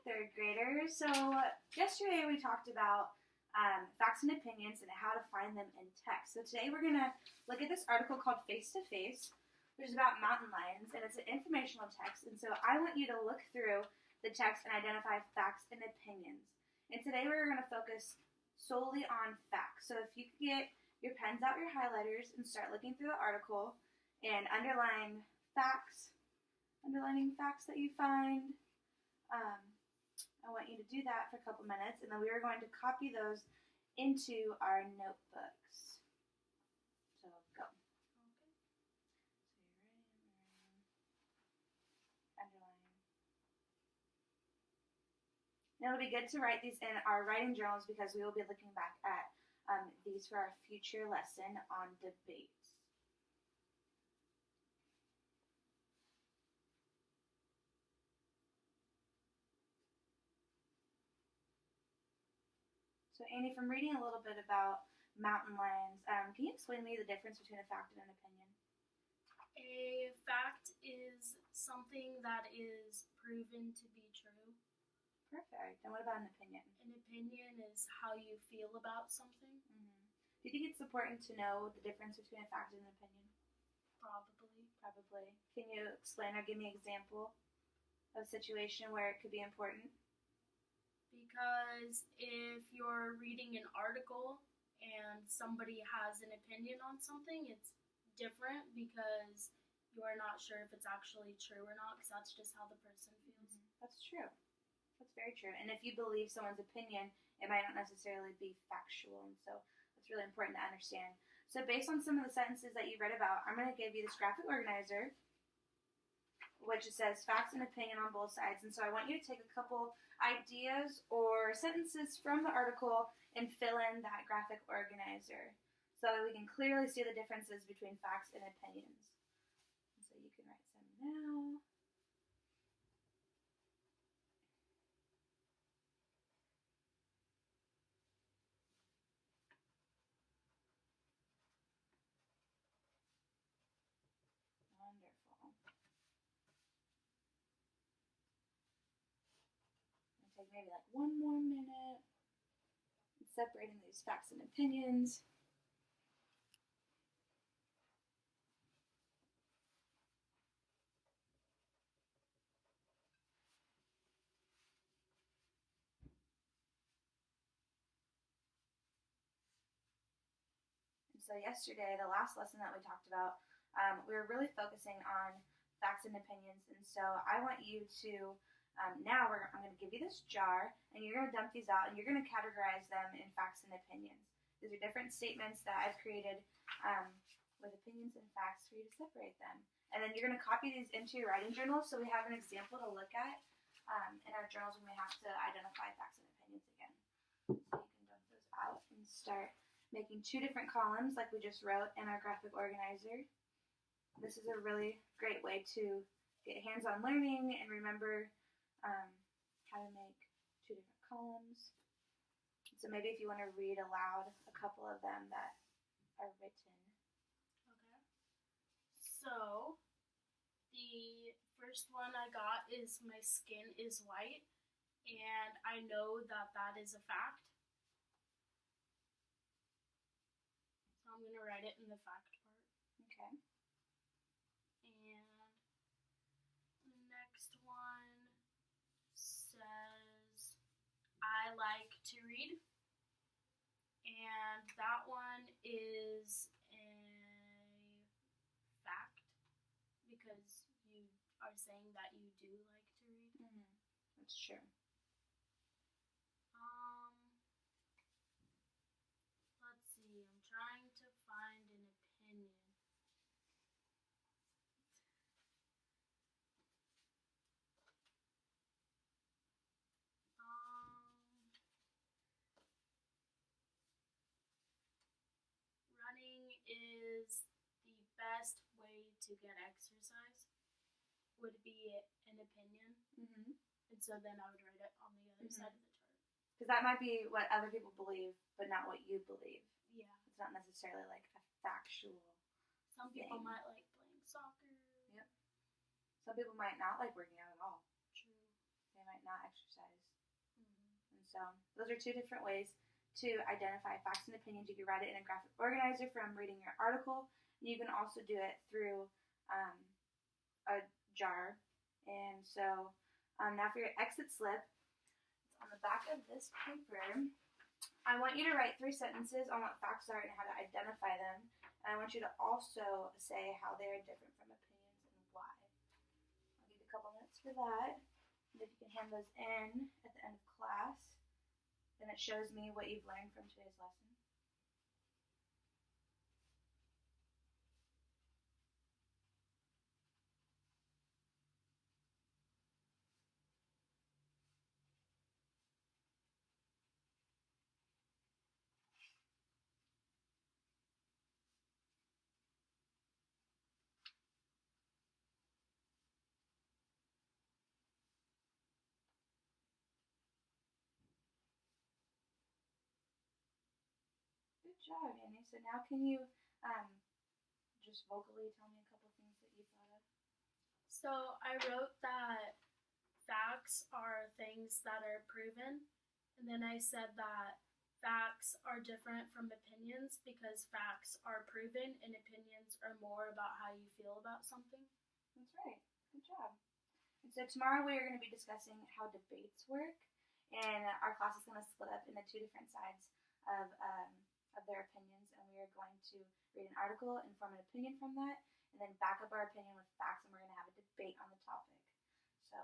third graders. So yesterday we talked about facts and opinions and how to find them in text. So today we're going to look at this article called Face to Face, which is about mountain lions, and it's an informational text. And so I want you to look through the text and identify facts and opinions. And today we're going to focus solely on facts. So if you could get your pens out, your highlighters, and start looking through the article and underlining facts that you find. I want you to do that for a couple minutes, and then we are going to copy those into our notebooks. So go. Okay. So you're ready. Underline. Now it'll be good to write these in our writing journals because we will be looking back at these for our future lesson on debates. So Annie, from reading a little bit about mountain lions, can you explain to me the difference between a fact and an opinion? A fact is something that is proven to be true. Perfect. And what about an opinion? An opinion is how you feel about something. Mm-hmm. Do you think it's important to know the difference between a fact and an opinion? Probably. Can you explain or give me an example of a situation where it could be important? Because if you're reading an article and somebody has an opinion on something, it's different because you are not sure if it's actually true or not, because that's just how the person feels. Mm-hmm. That's true. That's very true. And if you believe someone's opinion, it might not necessarily be factual. And so that's really important to understand. So based on some of the sentences that you read about, I'm going to give you this graphic organizer, which says facts and opinion on both sides. And so I want you to take a couple ideas or sentences from the article and fill in that graphic organizer so that we can clearly see the differences between facts and opinions. And so you can write some now. Wonderful. Take maybe like one more minute separating these facts and opinions. And so yesterday, the last lesson that we talked about, we were really focusing on facts and opinions. And so I want you to now I'm going to give you this jar, and you're going to dump these out, and you're going to categorize them in facts and opinions. These are different statements that I've created with opinions and facts for you to separate them. And then you're going to copy these into your writing journals so we have an example to look at in our journals when we have to identify facts and opinions again. So you can dump those out and start making two different columns like we just wrote in our graphic organizer. This is a really great way to get hands-on learning and remember how to make two different columns. So maybe if you want to read aloud a couple of them that are written. Okay. So the first one I got is my skin is white, and I know that that is a fact. So I'm going to write it in the fact part. Okay. And the next one says, I like to read. And that one is a fact because you are saying that you do like to read. Mm-hmm. That's true. Let's see. I'm trying to find an opinion. Running is the best way to get exercise. Would be an opinion. Mm-hmm. And so then I would write it on the other side of the chart. Because that might be what other people believe, but not what you believe. Yeah. It's not necessarily like a factual Some people thing. might like playing soccer. Yep. Some people might not like working out at all. True. They might not exercise. So those are two different ways to identify facts and opinions. You can write it in a graphic organizer from reading your article. You can also do it through a jar. And so now for your exit slip, it's on the back of this paper. I want you to write 3 sentences on what facts are and how to identify them. And I want you to also say how they are different from opinions and why. I'll give you a couple minutes for that. And if you can hand those in at the end of class, then it shows me what you've learned from today's lesson. Good job, Annie. So now can you just vocally tell me a couple things that you thought of? So I wrote that facts are things that are proven, and then I said that facts are different from opinions because facts are proven and opinions are more about how you feel about something. That's right. Good job. And so tomorrow we are going to be discussing how debates work, and our class is going to split up into 2 different sides of their opinions, and we are going to read an article and form an opinion from that, and then back up our opinion with facts, and we're going to have a debate on the topic. So